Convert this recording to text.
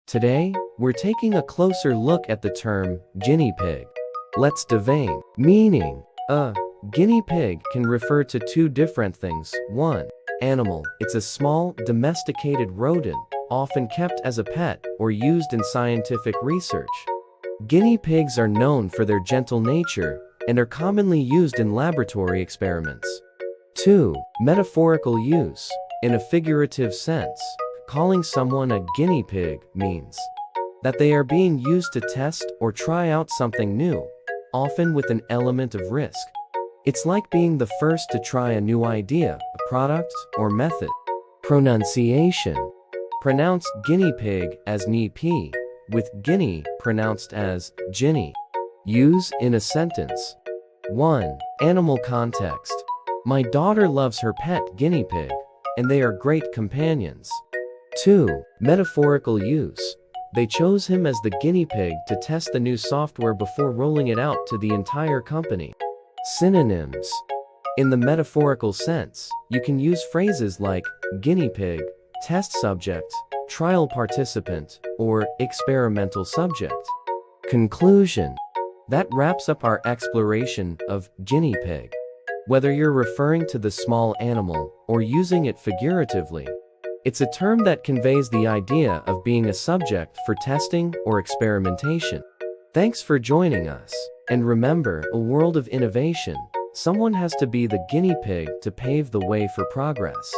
Today, we're taking a closer look at the term guinea pig. Let's divine. Meaning, a guinea pig can refer to two different things. 1. Animal. It's a small, domesticated rodent, often kept as a pet or used in scientific research. Guinea pigs are known for their gentle nature and are commonly used in laboratory experiments. 2. Metaphorical use. In a figurative sense, calling someone a guinea pig means that they are being used to test or try out something new, often with an element of risk. It's like being the first to try a new idea, a product, or method. Pronunciation. Pronounced guinea pig as ni-p, with guinea pronounced as ginny. Use in a sentence. 1. Animal context. My daughter loves her pet guinea pig, and they are great companions. 2. Metaphorical use. They chose him as the guinea pig to test the new software before rolling it out to the entire company. Synonyms. In the metaphorical sense, you can use phrases like guinea pig, test subject, trial participant, or experimental subject. Conclusion. That wraps up our exploration of guinea pig. Whether you're referring to the small animal or using it figuratively, it's a term that conveys the idea of being a subject for testing or experimentation. Thanks for joining us. And remember, a world of innovation, someone has to be the guinea pig to pave the way for progress.